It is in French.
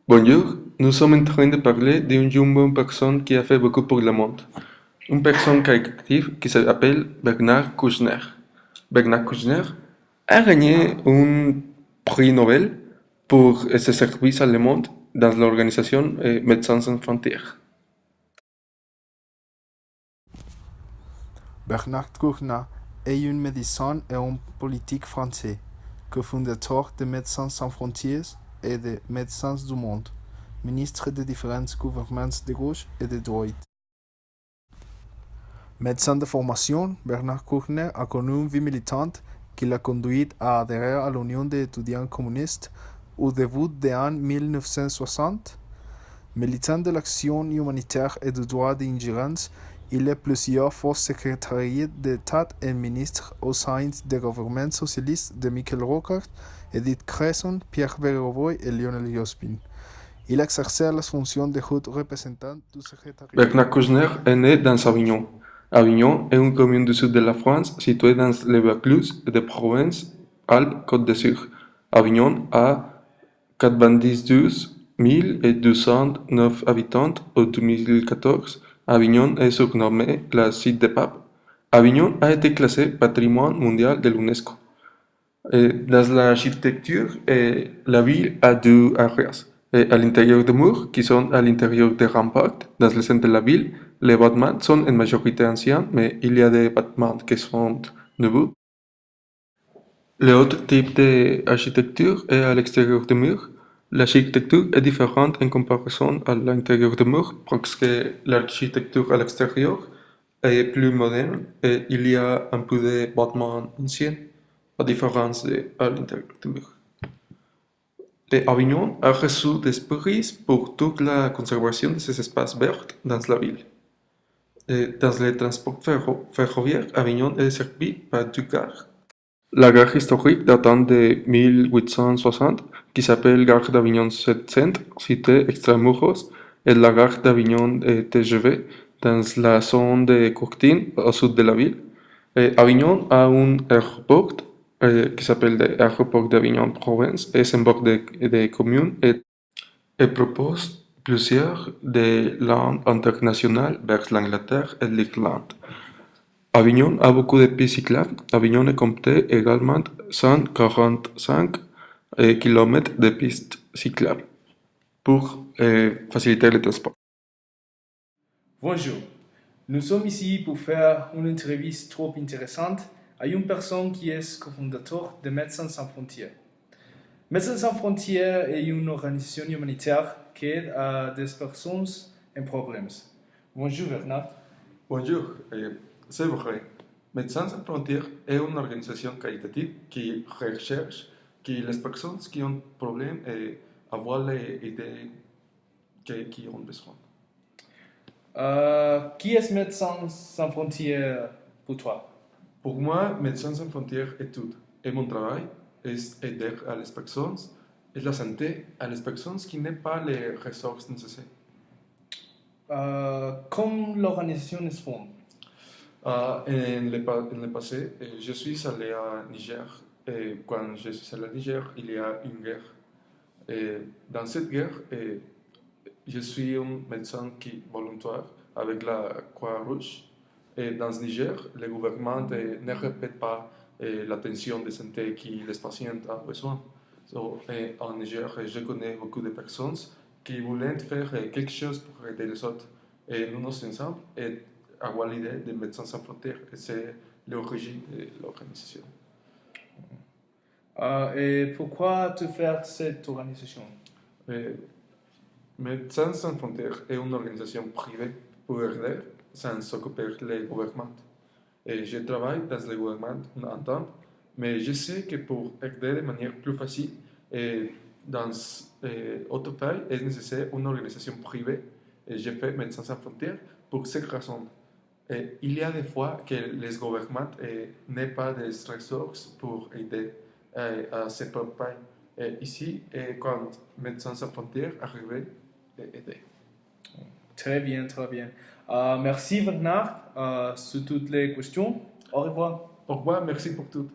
Bonjour, nous sommes en train de parler d'une jeune personne qui a fait beaucoup pour le monde. Une personne caritative qui s'appelle Bernard Kouchner. Bernard Kouchner a gagné un prix Nobel pour ses services à le monde dans l'organisation Médecins Sans Frontières. Bernard Kouchner est un médecin et un politique français, cofondateur de Médecins Sans Frontières et de Médecins du Monde, ministre de différents gouvernements de gauche et de droite. Médecin de formation, Bernard Kouchner a connu une vie militante qui l'a conduit à adhérer à l'Union des étudiants communistes au début des années 1960. Militant de l'action humanitaire et du droit d'ingérence, il est plusieurs fois secrétaire d'État et ministre au sein des gouvernements socialistes de Michel Rocard, Edith Cresson, Pierre Bérégovoy et Lionel Jospin. Il exerçait la fonction de haut représentant du secrétariat. Bernard Kouchner est né dans Avignon. Avignon est une commune du sud de la France située dans le Vaucluse de Provence-Alpes-Côte d'Azur. Avignon a 92 209 habitants en 2014. Avignon est surnommée la Cité des Papes. Avignon a été classé patrimoine mondial de l'UNESCO. Dans l'architecture, la ville a deux areas. À l'intérieur des murs, qui sont à l'intérieur des remparts, dans le centre de la ville, les bâtiments sont en majorité anciens, mais il y a des bâtiments qui sont nouveaux. L'autre type d'architecture est à l'extérieur des murs. L'architecture est différente en comparaison à l'intérieur des murs parce que l'architecture à l'extérieur est plus moderne et il y a un peu de bâtiments anciens, à différence de à l'intérieur des murs. Avignon a reçu des prix pour toute la conservation de ces espaces verts dans la ville. Dans le transport ferroviaire, Avignon est desservi par deux gares. La gare historique datant de 1860, qui s'appelle Gare d'Avignon Centre, située extramuros, et la gare d'Avignon TGV, dans la zone de Courtine, au sud de la ville. Avignon a un aéroport qui s'appelle l'aéroport d'Avignon-Provence, et c'est un bord de communes et propose plusieurs des langues internationales vers l'Angleterre et l'Irlande. Avignon a beaucoup de pistes cyclables. Avignon est compté également 145 km de pistes cyclables pour faciliter le transport. Bonjour, nous sommes ici pour faire une entrevue trop intéressante à une personne qui est cofondateur de Médecins Sans Frontières. Médecins Sans Frontières est une organisation humanitaire qui aide à des personnes en problème. Bonjour Bernard. Bonjour, c'est vrai. Médecins Sans Frontières est une organisation caritative qui recherche que les personnes qui ont des problèmes avoir les idées qui ont besoin. Qui est Médecins Sans Frontières pour toi? Pour moi, Médecins Sans Frontières est tout. Et mon travail est aider à les personnes et la santé à les personnes qui n'ont pas les ressources nécessaires. Comme l'organisation est fondée? En le passé, je suis allé à Niger. Et quand je suis allé à Niger, il y a une guerre. Et dans cette guerre, je suis un médecin qui volontaire avec la Croix-Rouge. Et dans le Niger, le gouvernement ne répète pas l'attention de santé que les patients ont besoin. En Niger, je connais beaucoup de personnes qui voulaient faire quelque chose pour aider les autres. Et nous nous ensemble et avoir l'idée de Médecins Sans Frontières. Et c'est l'origine de l'organisation. Et pourquoi tu fais cette organisation? Médecins Sans Frontières est une organisation privée pour aider sans s'occuper des gouvernements. Et je travaille dans le gouvernement en temps, mais je sais que pour aider de manière plus facile dans d'autres pays, est nécessaire une organisation privée. Et je fais Médecins Sans Frontières pour cette raison. Il y a des fois que les gouvernements n'ont pas de ressources pour aider à ces propres pays. Ici, quand Médecins Sans Frontières arrivait, aider. Très bien, très bien. Merci Bernard sur toutes les questions. Au revoir. Au revoir, merci pour tout.